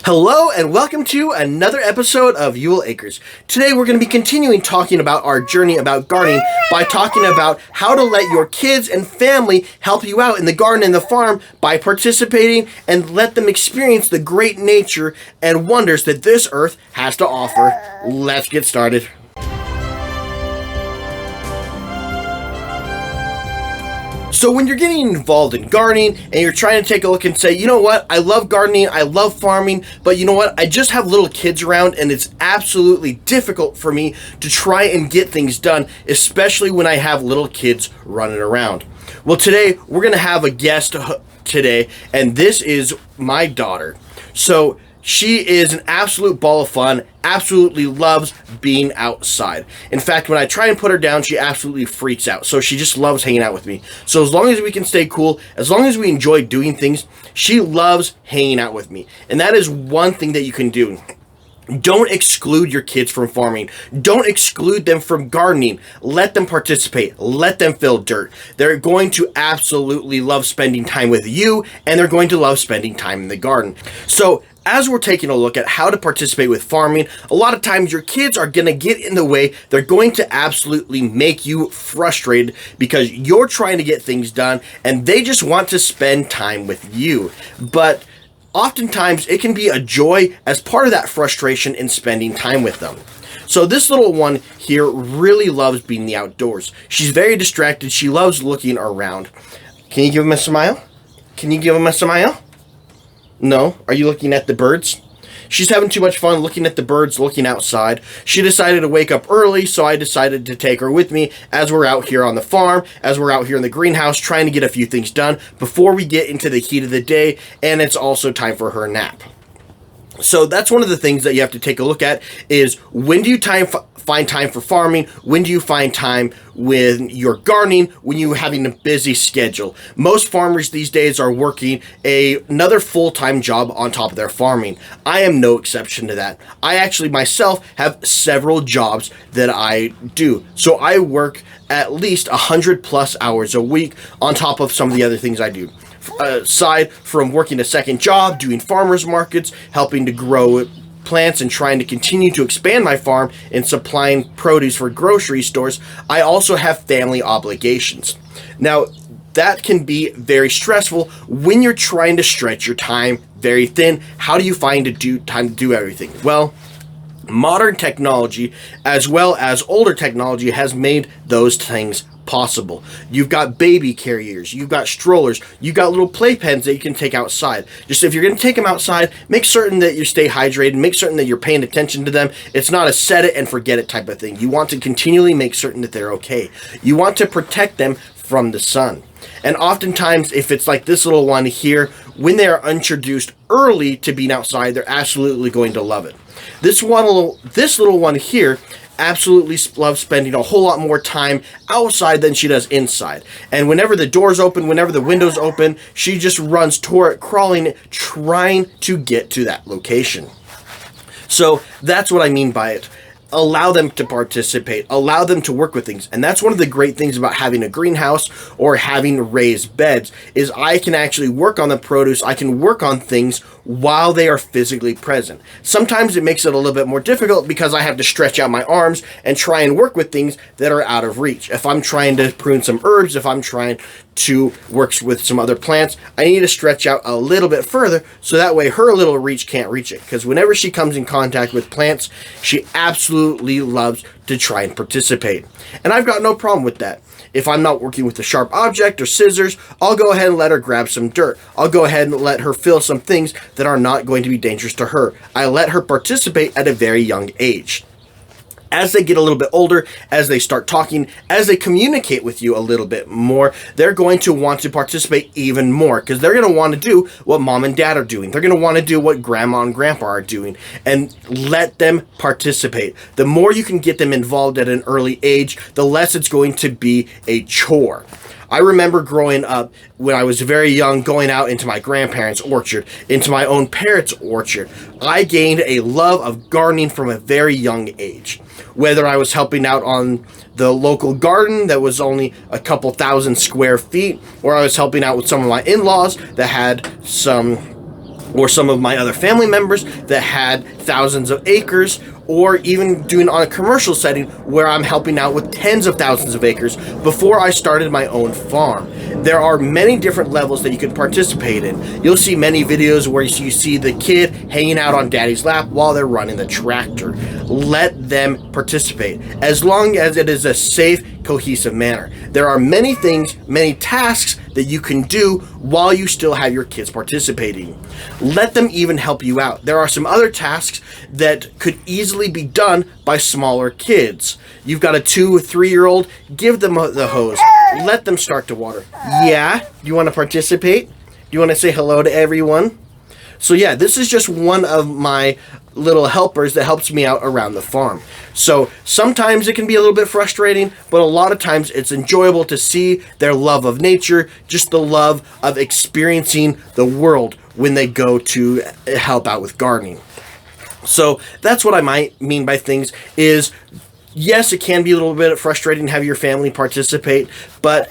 Hello and welcome to another episode of Ewell Acres. Today we're going to be continuing talking about our journey about gardening by talking about how to let your kids and family help you out in the garden and the farm by participating and let them experience the great nature and wonders that this earth has to offer. Let's get started. So when you're getting involved in gardening and you're trying to take a look and say, you know what, I love gardening, I love farming, but you know what, I just have little kids around and it's absolutely difficult for me to try and get things done, especially when I have little kids running around. Well, today we're going to have a guest today, and this is my daughter. So she is an absolute ball of fun, absolutely loves being outside. In fact, when I try and put her down, she absolutely freaks out. So she just loves hanging out with me. So as long as we can stay cool, as long as we enjoy doing things, she loves hanging out with me. And that is one thing that you can do. Don't exclude your kids from farming. Don't exclude them from gardening. Let them participate. Let them feel dirt. They're going to absolutely love spending time with you, and they're going to love spending time in the garden. So as we're taking a look at how to participate with farming, a lot of times your kids are going to get in the way. They're going to absolutely make you frustrated because you're trying to get things done and they just want to spend time with you. But oftentimes it can be a joy as part of that frustration in spending time with them. So this little one here really loves being in the outdoors. She's very distracted. She loves looking around. Can you give him a smile? Can you give him a smile? No? Are you looking at the birds? She's having too much fun looking at the birds, looking outside. She decided to wake up early, so I decided to take her with me as we're out here on the farm, as we're out here in the greenhouse trying to get a few things done before we get into the heat of the day, and it's also time for her nap. So that's one of the things that you have to take a look at is when do you find time for farming? When do you find time with your gardening? When you're having a busy schedule? Most farmers these days are working another full-time job on top of their farming. I am no exception to that. I actually myself have several jobs that I do. So I work at least 100 plus hours a week on top of some of the other things I do. Aside from working a second job, doing farmers markets, helping to grow plants and trying to continue to expand my farm and supplying produce for grocery stores, I also have family obligations. Now, that can be very stressful when you're trying to stretch your time very thin. How do you find time to do everything? Well, modern technology as well as older technology has made those things possible. You've got baby carriers, you've got strollers, you've got little playpens that you can take outside. Just if you're going to take them outside, make certain that you stay hydrated, make certain that you're paying attention to them. It's not a set it and forget it type of thing. You want to continually make certain that they're okay. You want to protect them from the sun. And oftentimes, if it's like this little one here, when they are introduced early to being outside, they're absolutely going to love it. This little one here absolutely loves spending a whole lot more time outside than she does inside. And whenever the doors open, whenever the windows open, she just runs toward it, crawling, trying to get to that location. So that's what I mean by it. Allow them to participate, allow them to work with things. And that's one of the great things about having a greenhouse or having raised beds is I can actually work on the produce, I can work on things while they are physically present. Sometimes it makes it a little bit more difficult because I have to stretch out my arms and try and work with things that are out of reach. If I'm trying to prune some herbs, if I'm trying to work with some other plants, I need to stretch out a little bit further so that way her little reach can't reach it. Because whenever she comes in contact with plants, she absolutely loves to try and participate. And I've got no problem with that. If I'm not working with a sharp object or scissors, I'll go ahead and let her grab some dirt. I'll go ahead and let her feel some things that are not going to be dangerous to her. I let her participate at a very young age. As they get a little bit older, as they start talking, as they communicate with you a little bit more, they're going to want to participate even more because they're going to want to do what mom and dad are doing. They're going to want to do what grandma and grandpa are doing and let them participate. The more you can get them involved at an early age, the less it's going to be a chore. I remember growing up when I was very young, going out into my grandparents' orchard, into my own parents' orchard. I gained a love of gardening from a very young age. Whether I was helping out on the local garden that was only a couple thousand square feet, or I was helping out with some of my in-laws that had some or some of my other family members that had thousands of acres, or even doing on a commercial setting where I'm helping out with tens of thousands of acres before I started my own farm. There are many different levels that you can participate in. You'll see many videos where you see the kid hanging out on daddy's lap while they're running the tractor. Let them participate, as long as it is a safe, cohesive manner. There are many things, many tasks that you can do while you still have your kids participating. Let them even help you out. There are some other tasks that could easily be done by smaller kids. You've got a 2 or 3-year-old, give them the hose. Let them start to water. Yeah? Do you want to participate? Do you want to say hello to everyone? So yeah, this is just one of my little helpers that helps me out around the farm. So sometimes it can be a little bit frustrating, but a lot of times it's enjoyable to see their love of nature, just the love of experiencing the world when they go to help out with gardening. So that's what I might mean by things is, yes, it can be a little bit frustrating to have your family participate, but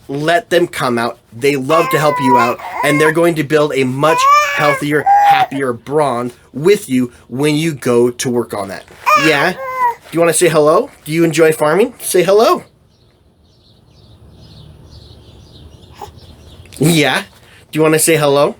let them come out. They love to help you out, and they're going to build a much healthier, happier bond with you when you go to work on that. Yeah? Do you want to say hello? Do you enjoy farming? Say hello. Yeah? Do you want to say hello?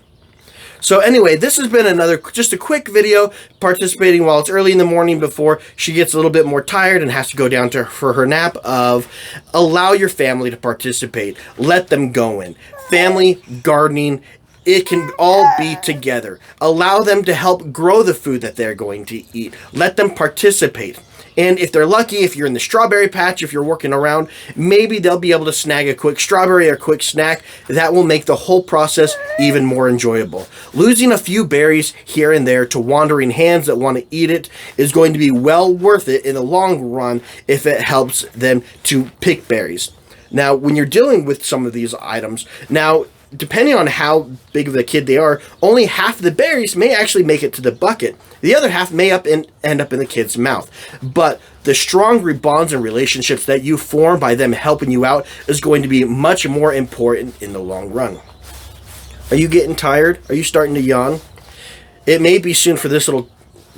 So anyway, this has been just a quick video participating while it's early in the morning before she gets a little bit more tired and has to go down for her nap of allow your family to participate. Let them go in. Family, gardening, it can all be together. Allow them to help grow the food that they're going to eat. Let them participate. And if they're lucky, if you're in the strawberry patch, if you're working around, maybe they'll be able to snag a quick strawberry or a quick snack. That will make the whole process even more enjoyable. Losing a few berries here and there to wandering hands that want to eat it is going to be well worth it in the long run if it helps them to pick berries. Now, when you're dealing with some of these items, now, depending on how big of a kid they are, only half of the berries may actually make it to the bucket. The other half may end up in the kid's mouth. But the strong bonds and relationships that you form by them helping you out is going to be much more important in the long run. Are you getting tired? Are you starting to yawn? It may be soon for this little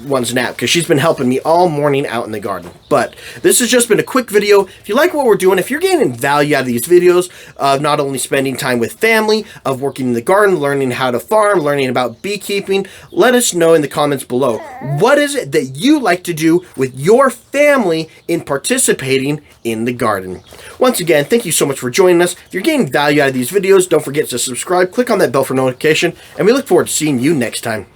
one's nap because she's been helping me all morning out in the garden. But this has just been a quick video. If you like what we're doing, if you're getting value out of these videos of not only spending time with family, of working in the garden, learning how to farm, learning about beekeeping, let us know in the comments below. What is it that you like to do with your family in participating in the garden? Once again, thank you so much for joining us. If you're getting value out of these videos, don't forget to subscribe, click on that bell for notification, and we look forward to seeing you next time.